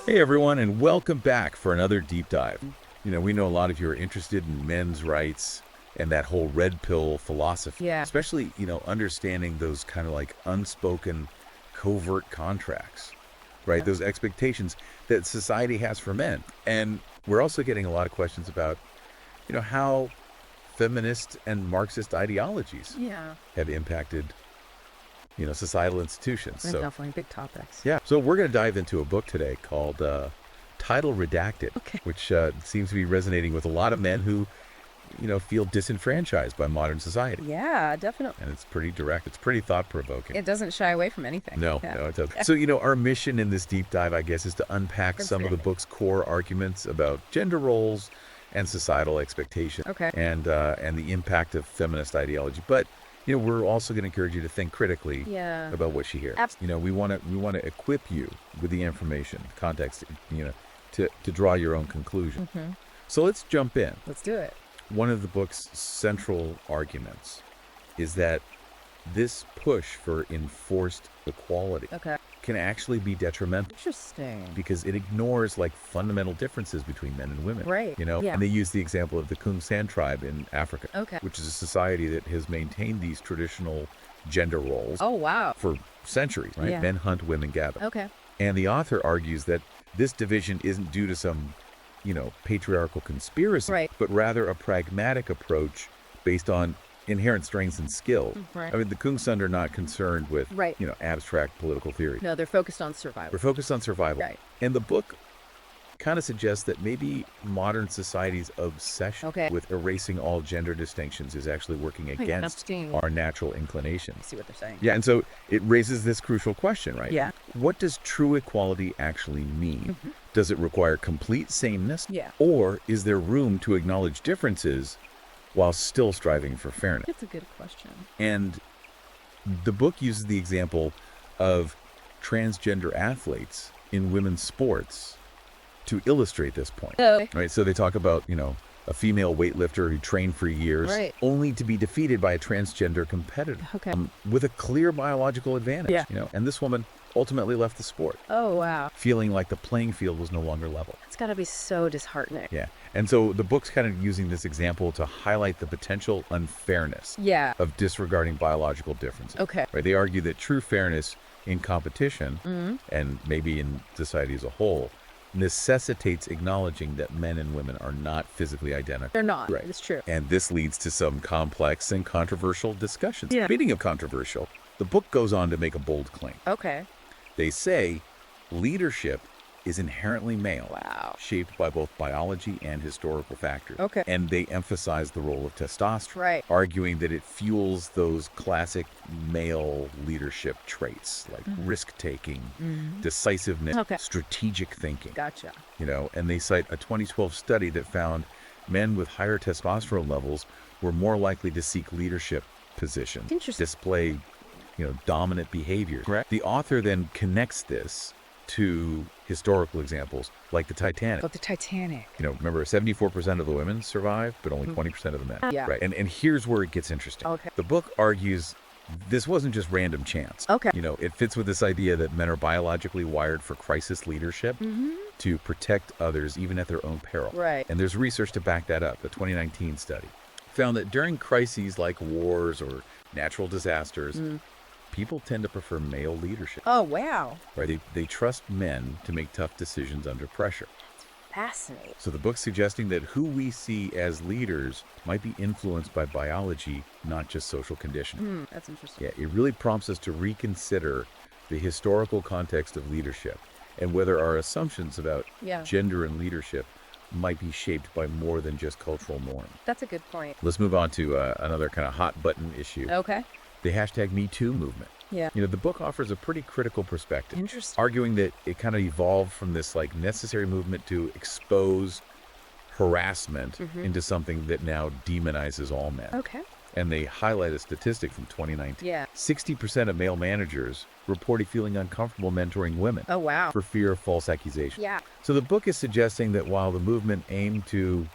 Hey everyone, and welcome back for another deep dive. We know a lot of you are interested in men's rights and that whole red pill philosophy. Yeah. Especially, understanding those kind of like unspoken covert contracts, right? Those expectations that society has for men. And we're also getting a lot of questions about, how feminist and Marxist ideologies Yeah. have impacted, societal institutions. They're definitely big topics. Yeah. So we're going to dive into a book today called Title Redacted, Okay. which seems to be resonating with a lot of men who, feel disenfranchised by modern society. Yeah, definitely. And it's pretty direct. It's pretty thought-provoking. It doesn't shy away from anything. No, Yeah. no, it doesn't. So, our mission in this deep dive, I guess, is to unpack some of the book's core arguments about gender roles and societal expectations. Okay. And the impact of feminist ideology. But we're also going to encourage you to think critically Yeah. about what you hear. We want to equip you with the information, context, to draw your own conclusion. Mm-hmm. So let's jump in. Let's do it. One of the book's central arguments is that this push for enforced equality Okay. can actually be detrimental Interesting. because it ignores like fundamental differences between men and women. Right. And they use the example of the Kungsan tribe in Africa, Okay. which is a society that has maintained these traditional gender roles Oh, wow. for centuries, right? Yeah. Men hunt, women gather. Okay. And the author argues that this division isn't due to some, patriarchal conspiracy, Right. but rather a pragmatic approach based on inherent strengths and skills. Right. I mean, the Kungsan are not concerned with, Right. abstract political theory. No, they're focused on survival. We're focused on survival. Right. And the book kind of suggests that maybe modern society's obsession Okay. with erasing all gender distinctions is actually working against interesting. our natural I inclinations. see what they're saying. Yeah, and so it raises this crucial question, right? Yeah. What does true equality actually mean? Mhm. Does it require complete sameness? Yeah. Or is there room to acknowledge differences while still striving for fairness? That's a good question. And the book uses the example of transgender athletes in women's sports to illustrate this point. Oh. Right? So they talk about, a female weightlifter who trained for years Right. only to be defeated by a transgender competitor Okay. with a clear biological advantage. Yeah. And this woman ultimately left the sport, Oh, wow. feeling like the playing field was no longer level. It's got to be so disheartening. Yeah. And so the book's kind of using this example to highlight the potential unfairness Yeah. of disregarding biological differences. Okay. Right? They argue that true fairness in competition Mm-hmm. and maybe in society as a whole necessitates acknowledging that men and women are not physically identical. They're not. Right. It's true. And this leads to some complex and controversial discussions. Yeah. Speaking of controversial, the book goes on to make a bold claim. Okay. They say leadership is inherently male, Wow. shaped by both biology and historical factors. Okay. And they emphasize the role of testosterone, Right. arguing that it fuels those classic male leadership traits like risk-taking, decisiveness, Okay. strategic thinking. Gotcha. And they cite a 2012 study that found men with higher testosterone levels were more likely to seek leadership positions, Interesting. display, dominant behaviors. Correct. The author then connects this to historical examples like the Titanic. But the Titanic. Remember, 74% of the women survived, but only 20% of the men. Yeah. Right. And here's where it gets interesting. Okay. The book argues this wasn't just random chance. Okay. It fits with this idea that men are biologically wired for crisis leadership to protect others, even at their own peril. Right. And there's research to back that up. The 2019 study found that during crises like wars or natural disasters, people tend to prefer male leadership. Oh, wow. Right? They trust men to make tough decisions under pressure. Fascinating. So the book's suggesting that who we see as leaders might be influenced by biology, not just social conditioning. That's interesting. Yeah, it really prompts us to reconsider the historical context of leadership and whether our assumptions about Yeah. gender and leadership might be shaped by more than just cultural norms. That's a good point. Let's move on to another kind of hot button issue, Okay. the hashtag #MeToo movement. Yeah. The book offers a pretty critical perspective, Interesting. arguing that it kind of evolved from this like necessary movement to expose harassment into something that now demonizes all men. Okay. And they highlight a statistic from 2019. Yeah. 60% of male managers reported feeling uncomfortable mentoring women Oh, wow. for fear of false accusations. Yeah. So the book is suggesting that while the movement aimed to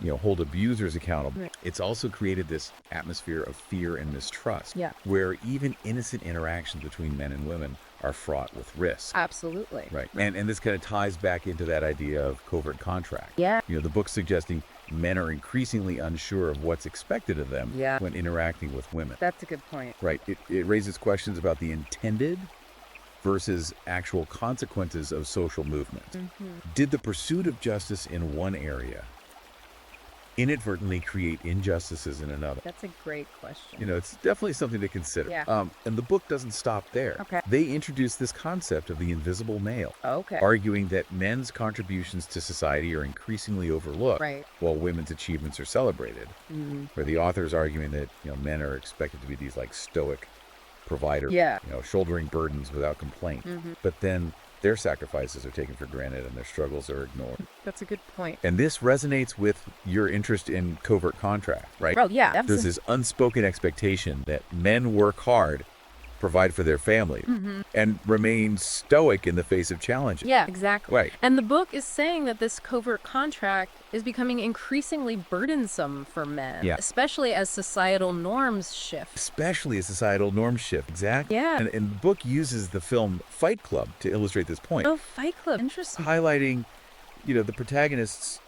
hold abusers accountable. Right. It's also created this atmosphere of fear and mistrust, Yeah. where even innocent interactions between men and women are fraught with risk. Absolutely. Right. And this kind of ties back into that idea of covert contract. Yeah. The book's suggesting men are increasingly unsure of what's expected of them Yeah. when interacting with women. That's a good point. Right. It raises questions about the intended versus actual consequences of social movements. Did the pursuit of justice in one area inadvertently create injustices in another? That's a great question. It's definitely something to consider. Yeah. And the book doesn't stop there. Okay. They introduce this concept of the invisible male, Okay. arguing that men's contributions to society are increasingly overlooked Right. while women's achievements are celebrated. Where the author's arguing that men are expected to be these like stoic providers, Yeah. shouldering burdens without complaint. But then their sacrifices are taken for granted and their struggles are ignored. That's a good point. And this resonates with your interest in covert contract, right? Well, yeah. There's this unspoken expectation that men work hard, provide for their family, and remain stoic in the face of challenges. Yeah, exactly. Right. And the book is saying that this covert contract is becoming increasingly burdensome for men, Yeah. especially as societal norms shift. Especially as societal norms shift. Exactly. Yeah. And the book uses the film Fight Club to illustrate this point, Oh, Fight Club. Interesting. highlighting, the protagonist's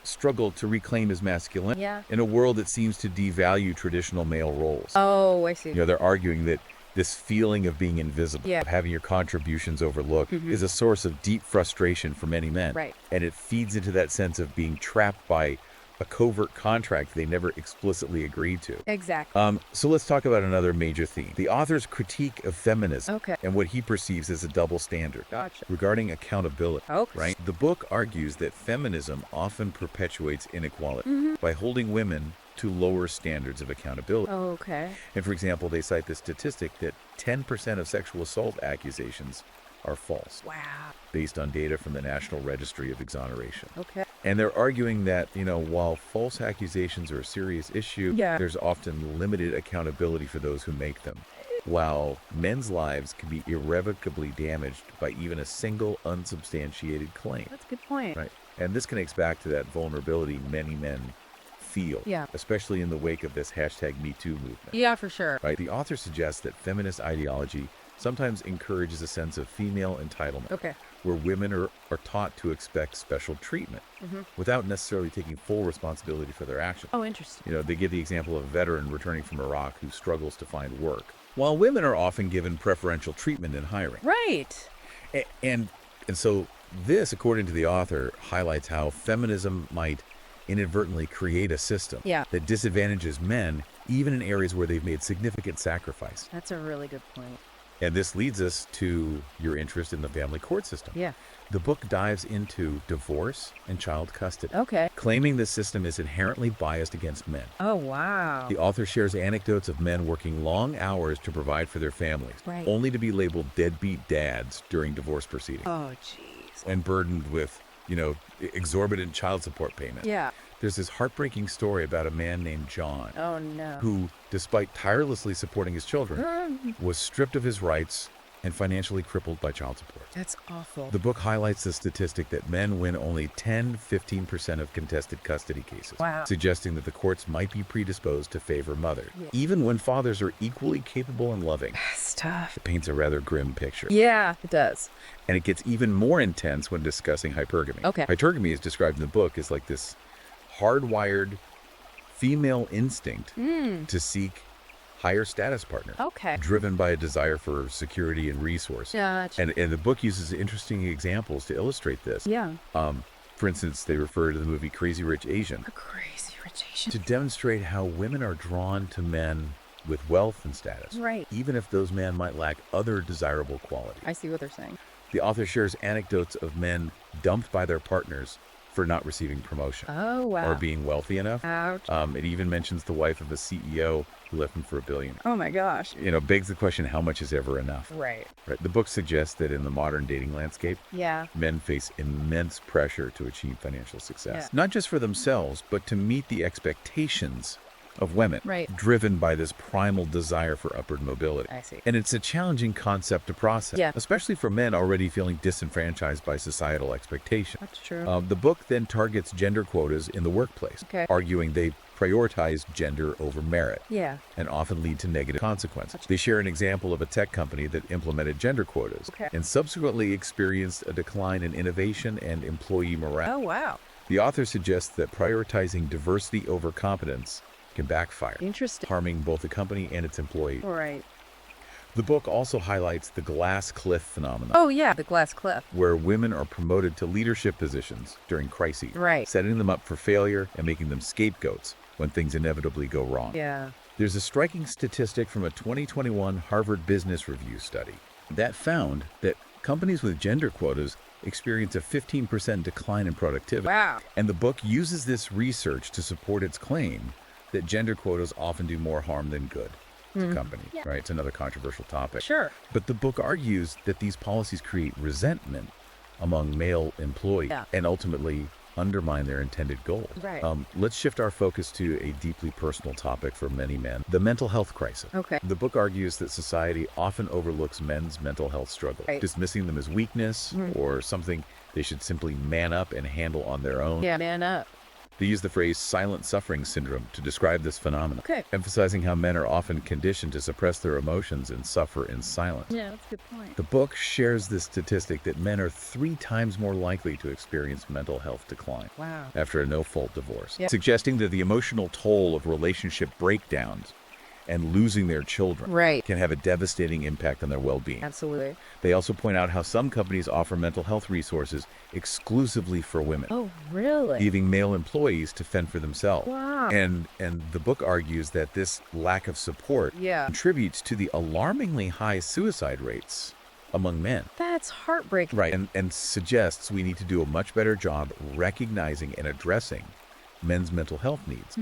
struggle to reclaim his masculinity Yeah. in a world that seems to devalue traditional male roles. Oh, I see. They're arguing that this feeling of being invisible, Yeah. of having your contributions overlooked, is a source of deep frustration for many men. Right. And it feeds into that sense of being trapped by a covert contract they never explicitly agreed to. Exactly. So let's talk about another major theme. The author's critique of feminism Okay. and what he perceives as a double standard Gotcha. regarding accountability. Okay. Right? The book argues that feminism often perpetuates inequality by holding women to lower standards of accountability. Okay. And for example, they cite the statistic that 10% of sexual assault accusations are false, Wow. based on data from the National Registry of Exoneration. Okay. And they're arguing that, while false accusations are a serious issue, Yeah. there's often limited accountability for those who make them, while men's lives can be irrevocably damaged by even a single unsubstantiated claim. That's a good point. Right. And this connects back to that vulnerability many men feel, Yeah. especially in the wake of this #MeToo movement. Yeah, for sure. Right. The author suggests that feminist ideology sometimes encourages a sense of female entitlement, Okay. where women are taught to expect special treatment without necessarily taking full responsibility for their actions. Oh, interesting. They give the example of a veteran returning from Iraq who struggles to find work, while women are often given preferential treatment in hiring. Right. And so this, according to the author, highlights how feminism might inadvertently create a system Yeah. that disadvantages men even in areas where they've made significant sacrifice. That's a really good point. And this leads us to your interest in the family court system. Yeah. The book dives into divorce and child custody, Okay. claiming the system is inherently biased against men. Oh, wow. The author shares anecdotes of men working long hours to provide for their families, Right. only to be labeled deadbeat dads during divorce proceedings Oh, jeez. and burdened with, exorbitant child support payments. Yeah. There's this heartbreaking story about a man named John Oh, no. who, despite tirelessly supporting his children, was stripped of his rights and financially crippled by child support. That's awful. The book highlights the statistic that men win only 10-15% of contested custody cases, Wow. suggesting that the courts might be predisposed to favor mothers, Yeah. even when fathers are equally capable and loving. That's tough. It paints a rather grim picture. Yeah, it does. And it gets even more intense when discussing hypergamy. Okay. Hypergamy is described in the book as like this hardwired female instinct to seek higher status partner, Okay. driven by a desire for security and resource. Gotcha. And the book uses interesting examples to illustrate this. Yeah. For instance, they refer to the movie Crazy Rich Asian A crazy rotation. to demonstrate how women are drawn to men with wealth and status, Right. even if those men might lack other desirable qualities. I see what they're saying. The author shares anecdotes of men dumped by their partners for not receiving promotion Oh, wow. or being wealthy enough. Ouch. It even mentions the wife of a CEO who left him for $1 billion. Oh, my gosh. Begs the question, how much is ever enough? Right. Right. The book suggests that in the modern dating landscape, Yeah. men face immense pressure to achieve financial success, Yeah. not just for themselves, but to meet the expectations of women, Right. driven by this primal desire for upward mobility. I see. And it's a challenging concept to process, Yeah. especially for men already feeling disenfranchised by societal expectations. That's true. The book then targets gender quotas in the workplace, Okay. arguing they prioritize gender over merit Yeah. and often lead to negative consequences. They share an example of a tech company that implemented gender quotas Okay. and subsequently experienced a decline in innovation and employee morale. Oh, wow. The author suggests that prioritizing diversity over competence can backfire, Interesting. harming both the company and its employees. Right. The book also highlights the glass cliff phenomenon, Oh, yeah. The glass cliff. where women are promoted to leadership positions during crises, Right. setting them up for failure and making them scapegoats when things inevitably go wrong. Yeah. There's a striking statistic from a 2021 Harvard Business Review study that found that companies with gender quotas experience a 15% decline in productivity. Wow. And the book uses this research to support its claim that gender quotas often do more harm than good to companies, Yeah. right? It's another controversial topic. Sure. But the book argues that these policies create resentment among male employees Yeah. and ultimately undermine their intended goals. Right. Let's shift our focus to a deeply personal topic for many men, the mental health crisis. Okay. The book argues that society often overlooks men's mental health struggles, Right. dismissing them as weakness or something they should simply man up and handle on their own. Yeah, man up. They use the phrase silent suffering syndrome to describe this phenomenon, Okay. emphasizing how men are often conditioned to suppress their emotions and suffer in silence. Yeah, that's a good point. The book shares the statistic that men are 3 times more likely to experience mental health decline Wow. after a no-fault divorce, Yep. suggesting that the emotional toll of relationship breakdowns and losing their children Right. can have a devastating impact on their well-being. Absolutely. They also point out how some companies offer mental health resources exclusively for women, Oh, really? leaving male employees to fend for themselves. Wow. And the book argues that this lack of support Yeah. contributes to the alarmingly high suicide rates among men. That's heartbreaking. Right. And suggests we need to do a much better job recognizing and addressing men's mental health needs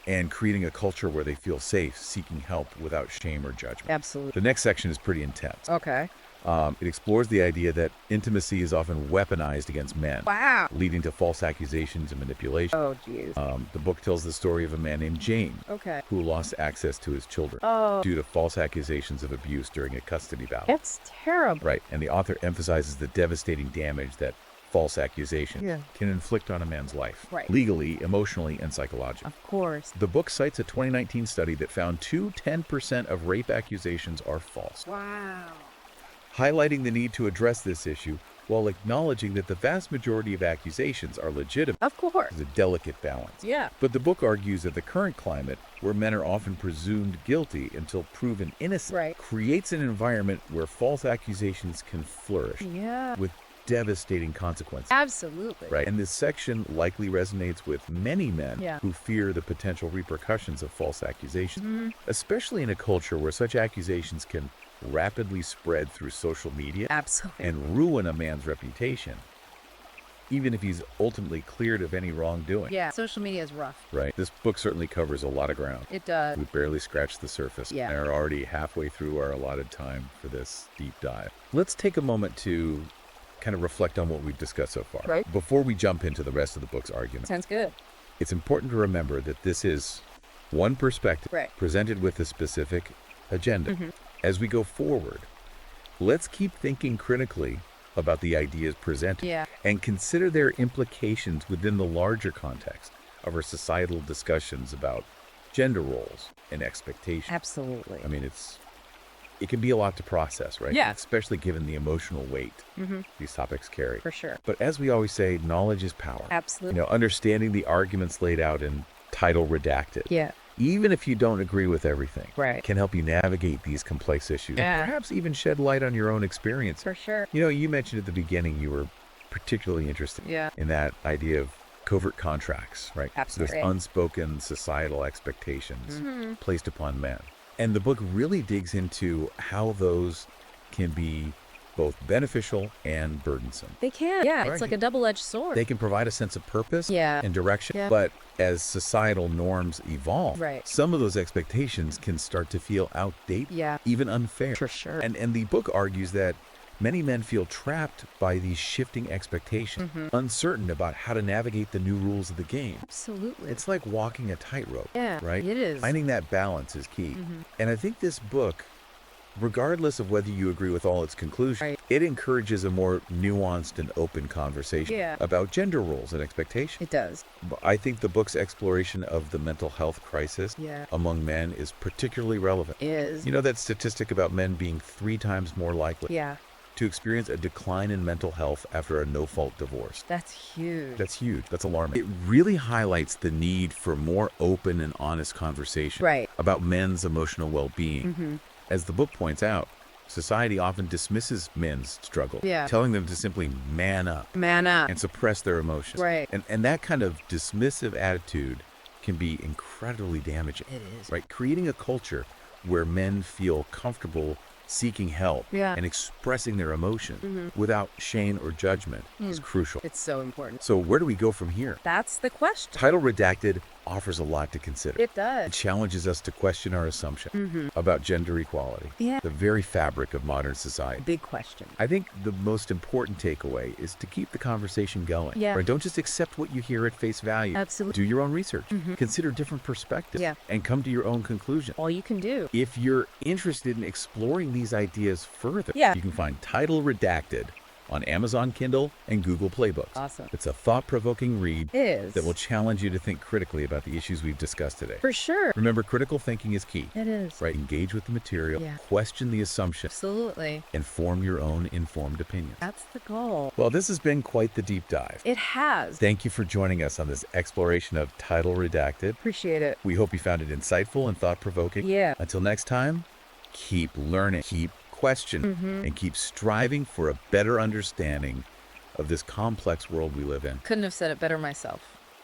and creating a culture where they feel safe, seeking help without shame or judgment. Absolutely. The next section is pretty intense. Okay. It explores the idea that intimacy is often weaponized against men, Wow. leading to false accusations and manipulation. Oh, geez. The book tells the story of a man named James Okay. who lost access to his children Oh, due to false accusations of abuse during a custody battle. that's terrible. Right, and the author emphasizes the devastating damage that false accusations can inflict on a man's life, Right. legally, emotionally, and psychologically. Of course. The book cites a 2019 study that found 10% of rape accusations are false, Wow. highlighting the need to address this issue while acknowledging that the vast majority of accusations are legitimate. Of course. It's a delicate balance. Yeah. But the book argues that the current climate, where men are often presumed guilty until proven innocent, Right. creates an environment where false accusations can flourish Yeah. with devastating consequences. Absolutely. Right. And this section likely resonates with many men Yeah. who fear the potential repercussions of false accusations, especially in a culture where such accusations can rapidly spread through social media Absolutely. and ruin a man's reputation, even if he's ultimately cleared of any wrongdoing. Yeah. Social media is rough. Right. This book certainly covers a lot of ground. It does. We barely scratched the surface Yeah. and are already halfway through our allotted time for this deep dive. Let's take a moment to kind of reflect on what we've discussed so far. Right. Before we jump into the rest of the book's argument, Sounds good. it's important to remember that this is one perspective Right. presented with a specific agenda. As we go forward, let's keep thinking critically about the ideas presented Yeah. and consider their implications within the larger context of our societal discussions about gender roles and expectations. Absolutely. I mean, it can be a lot to process, right? Yeah. Especially given the emotional weight these topics carry. For sure. But as we always say, knowledge is power. Absolutely. Understanding the arguments laid out in Title Redacted, Yeah. even if you don't agree with everything, Right. can help you navigate these complex issues. Yeah. And perhaps even shed light on your own experience. For sure. You mentioned at the beginning you were particularly interested Yeah. in that idea of covert contracts, right? Absolutely. Those unspoken societal expectations placed upon men. And the book really digs into how those can be both beneficial and burdensome. They can. Yeah. Right. It's like a double-edged sword. They can provide a sense of purpose Yeah. and direction, Yeah. but as societal norms evolve, Right. some of those expectations can start to feel outdated, Yeah. even unfair. For sure. And the book argues that Many men feel trapped by these shifting expectations, uncertain about how to navigate the new rules of the game. Absolutely. It's like walking a tightrope, Yeah, right? it is. Finding that balance is key. And I think this book, regardless of whether you agree with all its conclusions, Right. it encourages a more nuanced and open conversation Yeah. about gender roles and expectations. It does. I think the book's exploration of the mental health crisis Yeah. among men is particularly relevant. Is. You know that statistic about men being 3 times more likely Yeah. to experience a decline in mental health after a no-fault divorce? That's huge. That's huge. That's alarming. It really highlights the need for more open and honest conversation Right. about men's emotional well-being. As the book points out, society often dismisses men's struggle, Yeah. telling them to simply man up Man up. and suppress their emotions. Right. And that kind of dismissive attitude can be incredibly damaging. It is. Right? Creating a culture where men feel comfortable seeking help Yeah. and expressing their emotion without shame or judgment is crucial. It's so important. So where do we go from here? That's the question. Title Redacted offers a lot to consider. It It does. challenges us to question our assumption about gender equality, Yeah. the very fabric of modern society. Big question. I think the most important takeaway is to keep the conversation going. Yeah. Right? Don't just accept what you hear at face value. Absolutely. Do your own research. Consider different perspectives. Yeah. And come to your own conclusion. All you can do. If you're interested in exploring these ideas further, Yeah. you can find Title Redacted on Amazon Kindle and Google Play Books. Awesome. It's a thought-provoking read It is. that will challenge you to think critically about the issues we've discussed today. For sure. Remember, critical thinking is key. It is. Right? Engage with the material, Yeah. question the assumptions, Absolutely. and form your own informed opinions. That's the goal. Well, this has been quite the deep dive. It has. Thank you for joining us on this exploration of Title Redacted. Appreciate it. We hope you found it insightful and thought-provoking. Yeah. Until next time, keep learning, keep questioning, and keep striving for a better understanding of this complex world we live in. Couldn't have said it better myself.